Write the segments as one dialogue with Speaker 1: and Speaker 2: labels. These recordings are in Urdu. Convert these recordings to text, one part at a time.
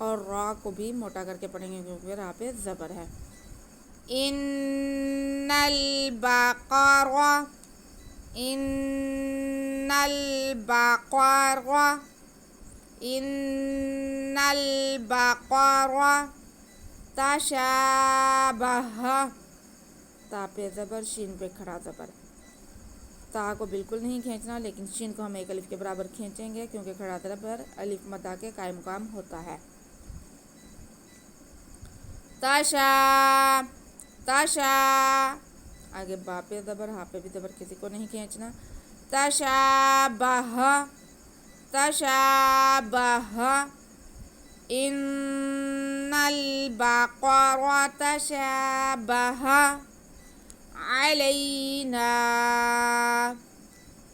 Speaker 1: اور را کو بھی موٹا کر کے پڑھیں گے کیونکہ را پہ زبر ہے. ان البقر، ان البقر، ان البقر تشابہ، تا پہ زبر، شین پہ کھڑا زبر. تا کو بالکل نہیں کھینچنا لیکن شین کو ہم ایک الف کے برابر کھینچیں گے کیونکہ کھڑا زبر الف مدہ کے قائم مقام ہوتا ہے. تشا، تشا، آگے با پہ زبر، ہا پہ بھی زبر، کسی کو نہیں کھینچنا. تشابہ، تشابہ، ان البقر تشابہ علینا،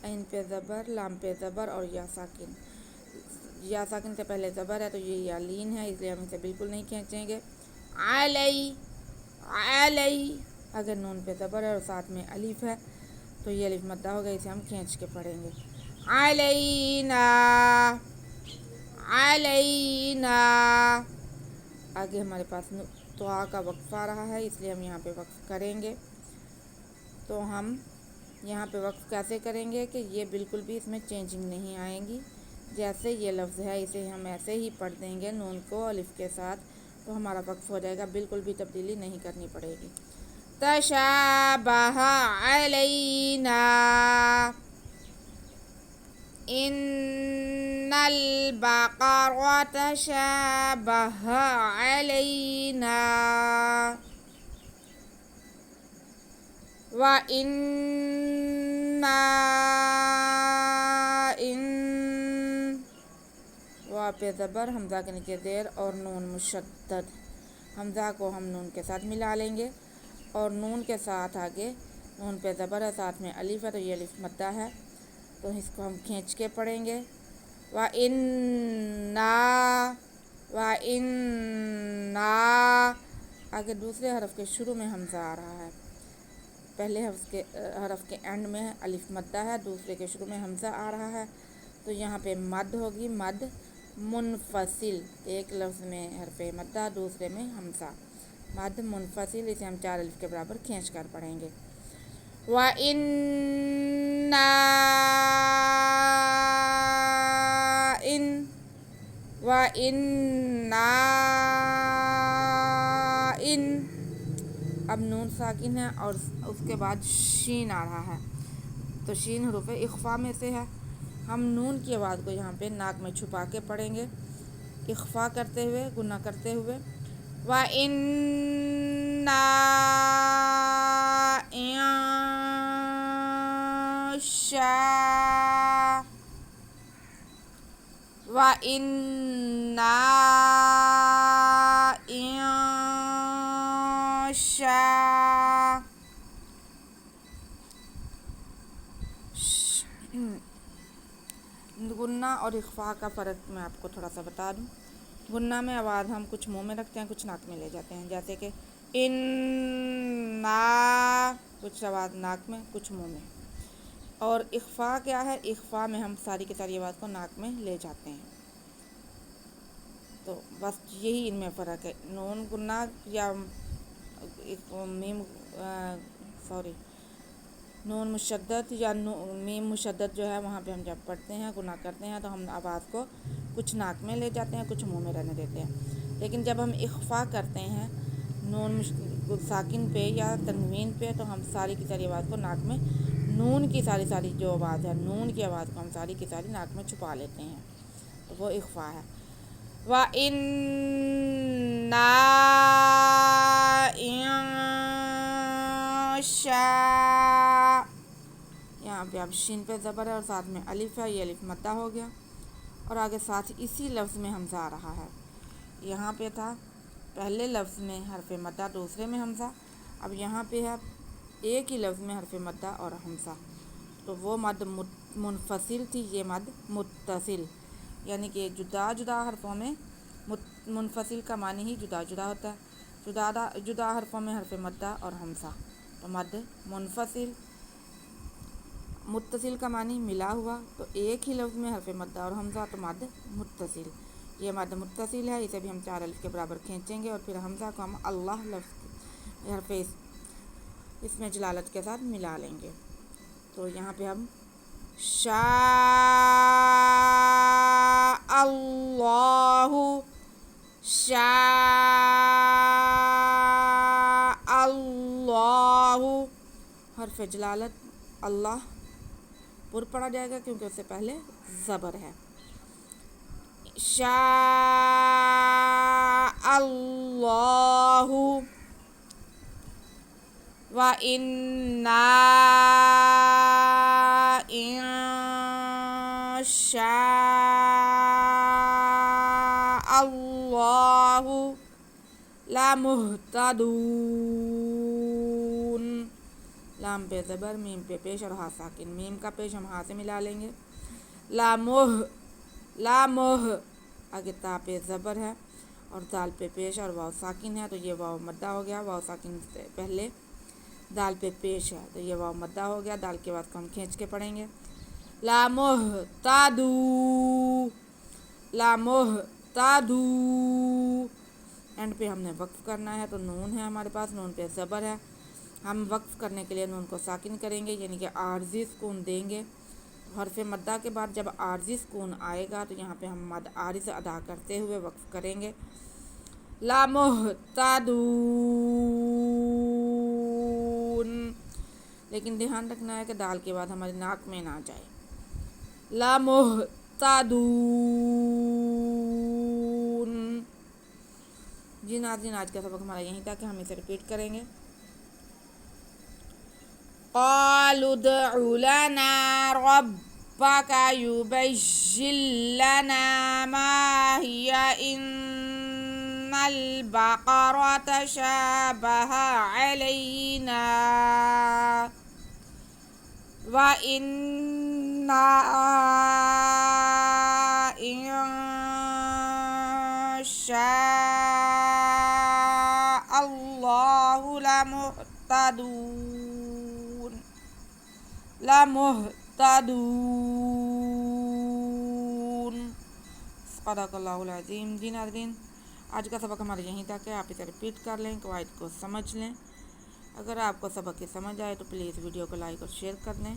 Speaker 1: عین پہ زبر، لام پہ زبر اور یا ساکن. یا ساکن سے پہلے زبر ہے تو یہ یا لین ہے، اس لیے ہم اسے بالکل نہیں کھینچیں گے. علی، علی، اگر نون پہ زبر ہے اور ساتھ میں الف ہے تو یہ الف مدہ ہوگا، اسے ہم کھینچ کے پڑھیں گے. علینا، علینا، آگے ہمارے پاس طاء کا وقف آ رہا ہے اس لیے ہم یہاں پہ وقف کریں گے. تو ہم یہاں پہ وقف کیسے کریں گے کہ یہ بالکل بھی اس میں چینجنگ نہیں آئیں گی. جیسے یہ لفظ ہے اسے ہم ایسے ہی پڑھ دیں گے نون کو الف کے ساتھ تو ہمارا وقف ہو جائے گا، بالکل بھی تبدیلی نہیں کرنی پڑے گی. تشابہ علینا، ان البقر تشابہ علینا، وَإِنَّا، ان، وا پہ زبر، حمزہ کے نیچے زیر اور نون مشدد. حمزہ کو ہم نون کے ساتھ ملا لیں گے اور نون کے ساتھ آگے نون پہ زبر ہے، ساتھ میں الف ہے تو یہ الف مدہ ہے تو اس کو ہم کھینچ کے پڑھیں گے. وَإِنَّا، وَإِنَّا، آگے دوسرے حرف کے شروع میں حمزہ آ رہا ہے، پہلے حرف کے اینڈ میں الف مدہ ہے، دوسرے کے شروع میں حمزہ آ رہا ہے تو یہاں پہ مد ہوگی، مد منفصل، ایک لفظ میں حرف مدہ دوسرے میں حمزہ، مد منفصل، اسے ہم 4 الف کے برابر کھینچ کر پڑھیں گے. وَإِنَّا، ان، وَإِنَّا، ان، اب نون ساکن ہے اور اس کے بعد شین آ رہا ہے تو شین حروف اخفاء میں سے ہے. ہم نون کی آواز کو یہاں پہ ناک میں چھپا کے پڑھیں گے اخفاء کرتے ہوئے، گنہ کرتے ہوئے. وَإِنَّا انشاء، وَإِنَّا انشاء، گنہ اور اخفاء کا فرق میں آپ کو تھوڑا سا بتا دوں. گنہ میں آواز ہم کچھ منہ میں رکھتے ہیں، کچھ ناک میں لے جاتے ہیں، جیسے کہ انّا، کچھ آواز ناک میں کچھ منہ میں. اور اخفاء کیا ہے؟ اخفاء میں ہم ساری کی ساری آواز کو ناک میں لے جاتے ہیں. تو بس یہی ان میں فرق ہے. نون گنہ یا میم نون مشدد یا میم مشدد جو ہے وہاں پہ ہم جب پڑھتے ہیں گنہ کرتے ہیں تو ہم آواز کو کچھ ناک میں لے جاتے ہیں، کچھ منہ میں رہنے دیتے ہیں. لیکن جب ہم اخفاء کرتے ہیں نون ساکن پہ یا تنوین پہ تو ہم ساری کی ساری آواز کو ناک میں، نون کی ساری جو آواز ہے، نون کی آواز کو ہم ساری کی ساری ناک میں چھپا لیتے ہیں تو وہ اخفاء ہے. وَإِنَّا انشاء، یہاں پہ اب شین پہ زبر ہے اور ساتھ میں الف ہے، یہ الف مدہ ہو گیا اور آگے ساتھ اسی لفظ میں حمزہ آ رہا ہے. یہاں پہ تھا پہلے لفظ میں حرف مدہ دوسرے میں حمزہ، اب یہاں پہ ہے ایک ہی لفظ میں حرف مدہ اور حمزہ تو وہ مد منفصل تھی، یہ مد متصل، یعنی کہ جدا جدا حرفوں میں منفصل کا معنی ہی جدا جدا ہوتا ہے. جدا حرفوں میں حرف مدہ اور حمزہ تو مد منفصل، متصل کا معنی ملا ہوا تو ایک ہی لفظ میں حرف مدہ اور حمزہ تو مد متصل. یہ مد متصل ہے، اسے بھی ہم 4 الف کے برابر کھینچیں گے اور پھر حمزہ کو ہم اللہ لفظ حرف اس میں جلالت کے ساتھ ملا لیں گے. تو یہاں پہ ہم شاء اللہ، شاء اللہ، حرف جلالت اللہ پر پڑھا جائے گا کیونکہ اس سے پہلے زبر ہے. شاء اللہ وَإِنَّا إِن شاء اللہ لَمُهْتَدُونَ. لام پہ زبر، میم پہ پیش اور ہا ساکن. میم کا پیش ہم ہا سے ملا لیں گے. لامہ، آگے تا پہ زبر ہے اور دال پہ پیش اور واو ساکن ہے تو یہ واو مدہ ہو گیا. واو ساکن سے پہلے دال پہ پیش ہے تو یہ واو مدہ ہو گیا. دال کے بعد کو ہم کھینچ کے پڑھیں گے. لامہتدو، لامہتدو. اینڈ پہ ہم نے وقف کرنا ہے تو نون ہے ہمارے پاس، نون پہ زبر ہے. ہم وقف کرنے کے لیے نون کو ساکن کریں گے یعنی کہ عارضی سکون دیں گے. حرف مدہ کے بعد جب عارضی سکون آئے گا تو یہاں پہ ہم مد عارض ادا کرتے ہوئے وقف کریں گے. لامہتدون، لیکن دھیان رکھنا ہے کہ دال کے بعد ہماری ناک میں نہ جائے. لامہتدون. جی ناظرین، آج کا سبق ہمارا یہیں تھا کہ ہم اسے ریپیٹ کریں گے. قالوا ادع لنا ربك يبين لنا ما هي إن البقرة تشابه علينا وإنا إن شاء الله لمهتدون. صدق اللہ العظیم. جی ناظرین، آج کا سبق ہمارا یہیں تک ہے. آپ اسے ریپیٹ کر لیں، قواعد کو سمجھ لیں. اگر آپ کو سبق کی سمجھ آئے تو پلیز ویڈیو کو لائک اور شیئر کر دیں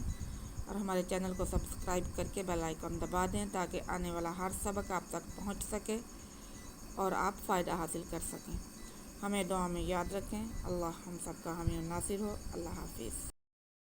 Speaker 1: اور ہمارے چینل کو سبسکرائب کر کے بیل آئیکن دبا دیں تاکہ آنے والا ہر سبق آپ تک پہنچ سکے اور آپ فائدہ حاصل کر سکیں. ہمیں دعا میں یاد رکھیں. اللہ ہم سب کا حامی و ناصر ہو. اللہ حافظ.